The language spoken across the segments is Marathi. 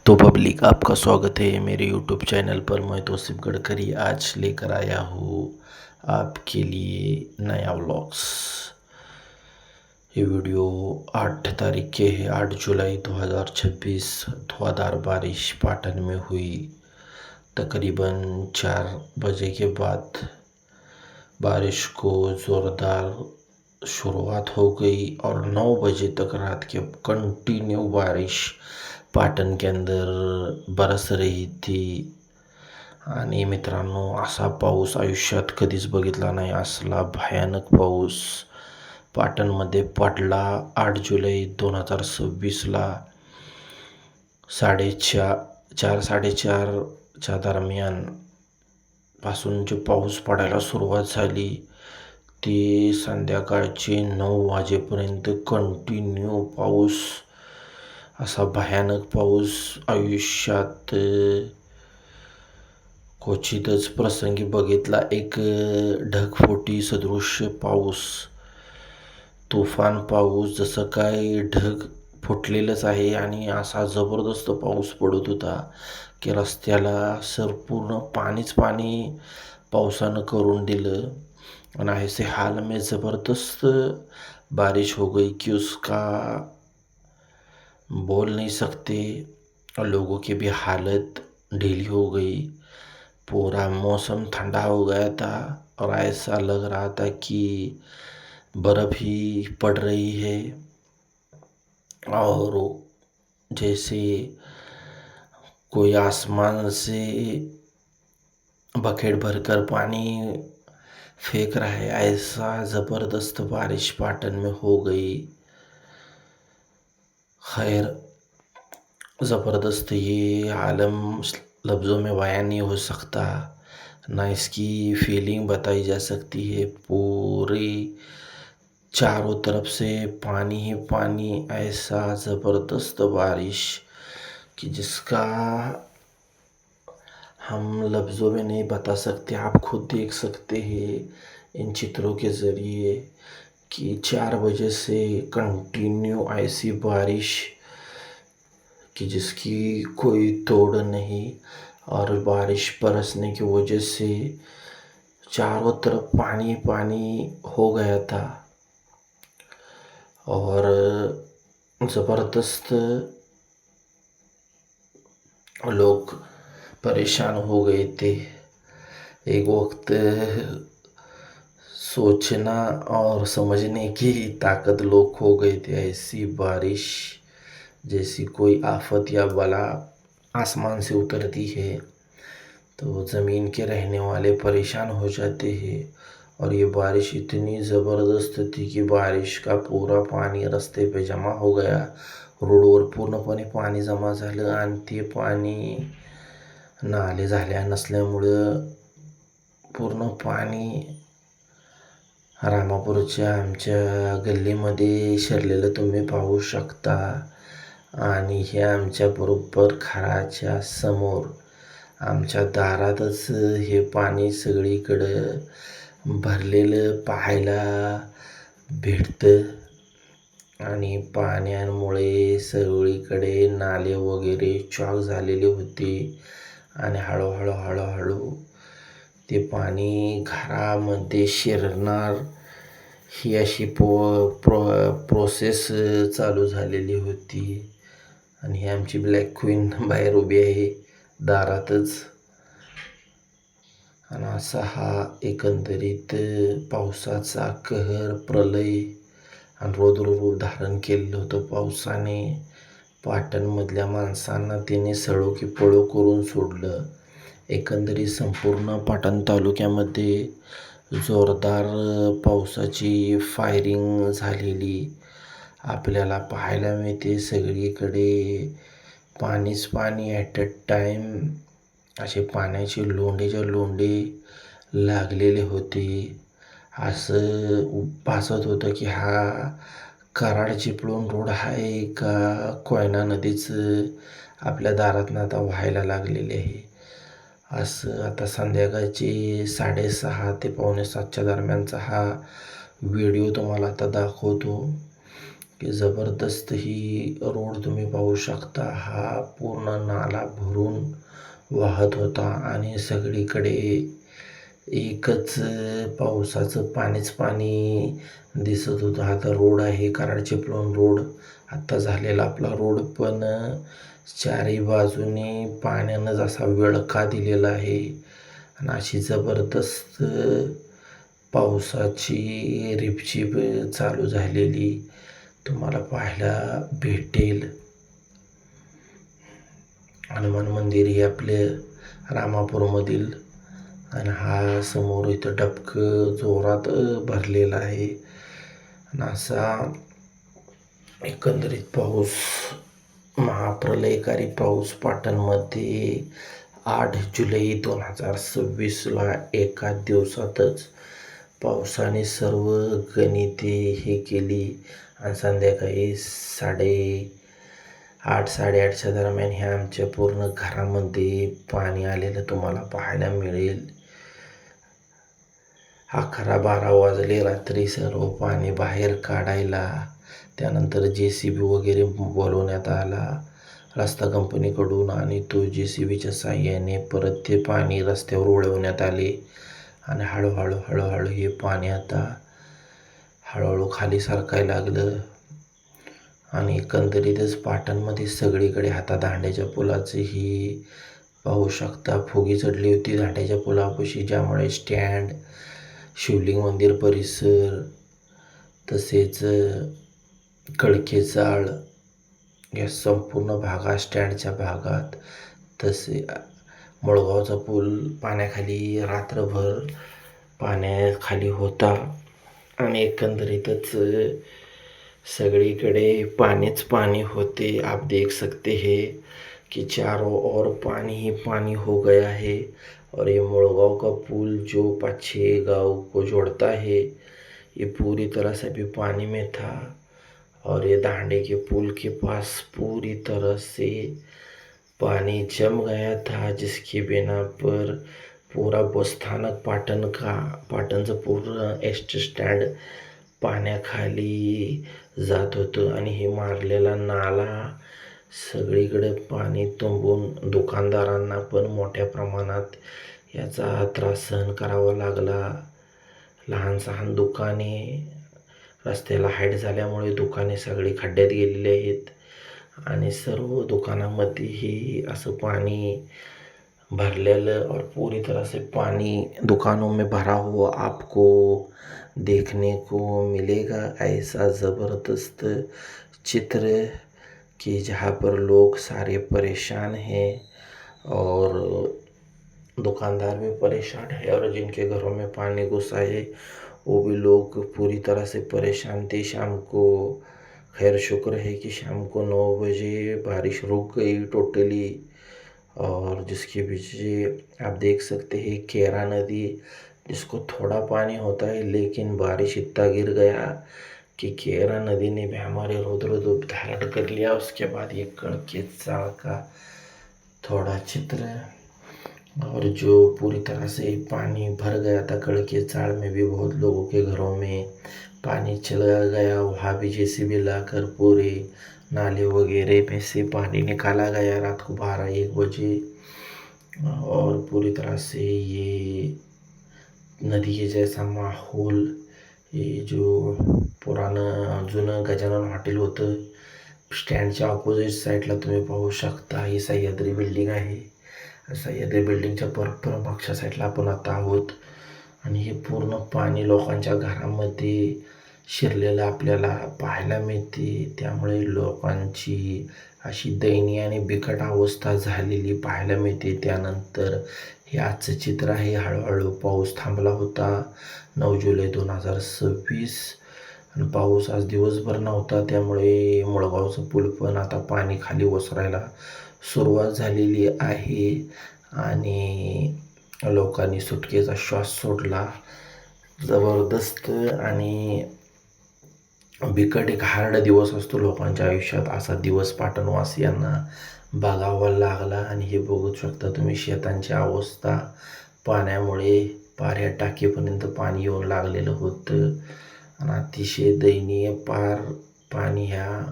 तो पब्लिक, आपका स्वागत है मेरे यूट्यूब चैनल पर। मैं तौसीफ गडकरी आज लेकर आया हूँ आपके लिए नया व्लॉग्स। ये वीडियो 8 तारीख के है, 8 जुलाई 2026। धुआंधार बारिश पाटन में हुई। तकरीबन 4 बजे के बाद बारिश को ज़ोरदार शुरुआत हो गई और 9 बजे तक रात के कंटिन्यू बारिश पाटण के अंदर बरस रही थी। आणि मित्रांनो, असा पाऊस आयुष्यात कधीच बघितला नाही। असला भयानक पाऊस पाटणमध्ये पडला 8 जुलै 2026ला 4:30च्या दरम्यान पासून जो पाऊस पडायला सुरुवात झाली ती संध्याकाळचे 9 वाजेपर्यंत कंटिन्यू पाऊस। असा भयानक पाऊस आयुष्यात क्वचितच प्रसंगी बघितला। एक ढगफुटी सदृश्य पाऊस, तुफान पाऊस, जसं काय ढग फुटलेलंच आहे आणि असा जबरदस्त पाऊस पडत होता की रस्त्याला पूर्ण पाणीच पाणी पावसानं करून दिलं। और ऐसे हाल में ज़बरदस्त बारिश हो गई कि उसका बोल नहीं सकते। और लोगों की भी हालत ढीली हो गई। पूरा मौसम ठंडा हो गया था और ऐसा लग रहा था कि बर्फ़ ही पड़ रही है। और जैसे कोई आसमान से बकेट भरकर पानी फेंक रहा है, ऐसा ज़बरदस्त बारिश पाटन में हो गई। खैर, ज़बरदस्त ये आलम लफ्ज़ों में बयान नहीं हो सकता, ना इसकी फीलिंग बताई जा सकती है। पूरी चारों तरफ से पानी ही पानी, ऐसा ज़बरदस्त बारिश कि जिसका हम लफ्ज़ों में नहीं बता सकते। आप खुद देख सकते हैं इन चित्रों के ज़रिए कि 4 बजे से कंटिन्यू ऐसी बारिश कि जिसकी कोई तोड़ नहीं। और बारिश बरसने की वजह से चारों तरफ पानी पानी हो गया था और ज़बरदस्त लोग परेशान हो गए थे। एक वक्त सोचना और समझने की ताकत लोग खो गए थे। ऐसी बारिश जैसी कोई आफत या बला आसमान से उतरती है तो ज़मीन के रहने वाले परेशान हो जाते हैं। और ये बारिश इतनी ज़बरदस्त थी कि बारिश का पूरा पाणी रस्ते पे जमा हो गया। रोडवर पूर्णपणे पाणी जमा झालं आणि ते पाणी नाले झाल्या नसल्यामुळं पूर्ण पाणी रामापूरच्या आमच्या गल्लीमध्ये शिरलेलं तुम्ही पाहू शकता। आणि हे आमच्या बरोबर घराच्या समोर आमच्या दारातच हे पाणी सगळीकडं भरलेलं पाहायला भेटतं। आणि पाण्यामुळे सगळीकडे नाले वगैरे चॉक झालेले होते आणि हळूहळू ते पाणी घरामध्ये शिरणार ही अशी प्रोसेस चालू झालेली होती। आणि ही आमची ब्लॅक क्वीन बाहेर उभी आहे दारातच। आणि असा हा एकंदरीत पावसाचा कहर, प्रलय आणि रौद्र रूप धारण केलेलं होतं पावसाने। पाटणमधल्या माणसांना त्याने सळो की पळो करून सोडलं। एकंदरीत संपूर्ण पाटण तालुक्यामध्ये जोरदार पावसाची फायरिंग झालेली आपल्याला पाहायला मिळते। सगळीकडे पाणीच पाणी ॲट अ टाईम, असे पाण्याचे लोंढेच्या लोंढे लागलेले होते। असं भासत होतं की हा कराड चिपळूण रोड आहे का कोयना नदीच आपल्या दारातनं आता व्हायला लागलेले आहे। असं आता संध्याकाळचे 6:30 ते 6:45च्या दरम्यानचा हा व्हिडिओ तुम्हाला आता दाखवतो की ज़बरदस्त ही रोड तुम्ही पाहू शकता। हा पूर्ण वाहत होता आणि सगळीकडे एकच पावसाचं पाणीच पाणी दिसत होतं. आता रोड आहे कराड चिपळूण रोड, आत्ता झालेला आपला रोड, पण चारही बाजूने पाण्यानं जसा विळखा दिलेला आहे आणि अशी जबरदस्त पावसाची रिपझिप चालू झालेली तुम्हाला पाहायला भेटेल. हनुमान मंदिर हे आपले रामापूरमधील, आणि हा समोर इथं डबकं जोरात भरलेला आहे. आणि असा एकंदरीत पाऊस, महाप्रलयकारी पाऊस पाटणमध्ये 8 जुलै 2026ला एका दिवसातच पावसाने सर्व गणिते हे केली आणि संध्याकाळी 8:30-8:30च्या दरम्यान ह्या आमच्या पूर्ण घरामध्ये पाणी आलेलं तुम्हाला पाहायला मिळेल. 11-12 वाजले रात्री सर्व पाणी बाहेर काढायला. त्यानंतर JCB वगैरे बोलवण्यात आला रस्ता कंपनीकडून आणि तो JCBच्या साहाय्याने परत ते पाणी रस्त्यावर वळवण्यात आले आणि हळूहळू हे पाणी आता हळूहळू खाली सरकायला लागलं. आणि एकंदरीतच पाटणमध्ये सगळीकडे आता दांड्याच्या पुलाचंही पाहू शकता, फुगी चढली होती दांड्याच्या पुलापाशी, ज्यामुळे स्टँड, शिवलिंग मंदिर परिसर, तसेच कळकेचाळ या संपूर्ण भागात, स्टँडच्या भागात, तसे मुळगावचा पूल पाण्याखाली रात्रभर पाण्याखाली होता आणि एकंदरीतच सगळीकडे पाणीच पाणी होते. आप देख सकते हैं कि चारों ओर पानी ही पानी हो गया है और ये मुड़गांव का पुल जो 5-6 गांव को जोड़ता है, ये पूरी तरह से भी पानी में था और ये दांडे के पुल के पास पूरी तरह से पानी जम गया था, जिसके बिना पर पूरा बस स्थानक पाटणचं पूर्ण एसटी स्टँड पाण्याखाली जात होतं आणि हे मारलेला नाला सगळीकडे पाणी तुंबून दुकानदारांना पण मोठ्या प्रमाणात याचा त्रास सहन करावा लागला. लहान सहान दुकाने रस्त्याला हाईट झाल्यामुळे दुकाने सगळी खड्ड्यात गेलेली आहेत आणि सर्व दुकानामध्येही असं पाणी भरलेलं और पूरी तरह से पानी दुकानों में भरा हुआ आपको देखने को मिलेगा. ऐसा ज़बरदस्त चित्र कि जहाँ पर लोग सारे परेशान हैं और दुकानदार भी परेशान है और जिनके घरों में पानी घुसा है वो भी लोग पूरी तरह से परेशान थे. शाम को खैर शुक्र है कि शाम को 9 बजे बारिश रुक गई टोटली, और जिसके पीछे आप देख सकते हैं केरा नदी, जिसको थोड़ा पानी होता है लेकिन बारिश इतना गिर गया कि केरा नदी ने भी हमारे रुद्र रूप धारण कर लिया. उसके बाद ये कड़केचाळ का थोड़ा चित्र, और जो पूरी तरह से पानी भर गया था कड़केचाळ में भी बहुत लोगों के घरों में पानी चला गया. वहाँ भी JCB लाकर पूरे नाले वगैरह में से पानी निकाला गया रात को 12-1 बजे, और पूरी तरह से ये नदी के जैसा माहौल, ये जो पुरानं जुनं गजानन हॉटेल होतं स्टँडच्या ऑपोजिट साईडला तुम्ही पाहू शकता. ही सह्याद्री बिल्डिंग आहे. सह्याद्री बिल्डिंगच्या बरोबर मागच्या साईडला आपण आता आहोत आणि हे पूर्ण पाणी लोकांच्या घरामध्ये शिरलेलं आपल्याला पाहायला मिळते. त्यामुळे लोकांची अशी दयनीय आणि बिकट अवस्था झालेली पाहायला मिळते. त्यानंतर हे आजचं चित्र आहे. हळूहळू पाऊस थांबला होता 9 जुलै 2026 आणि पाऊस आज दिवसभर नव्हता, त्यामुळे मुळगावचं पूल पण आता पाणी खाली ओसरायला सुरुवात झालेली आहे आणि लोकांनी सुटकेचा श्वास सोडला. जबरदस्त आणि बिकट एक हार्ड दिवस असतो लोकांच्या आयुष्यात, असा दिवस पाटणवासियांना बघावा लागला. आणि हे बघू शकता तुम्ही शेतांची अवस्था, पाण्यामुळे पाऱ्या टाकीपर्यंत पाणी येऊन लागलेलं होतं आणि अतिशय दयनीय पाणी ह्या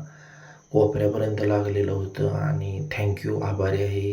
कोपऱ्यापर्यंत लागलेलं होतं. आणि थँक्यू, आभारी आहे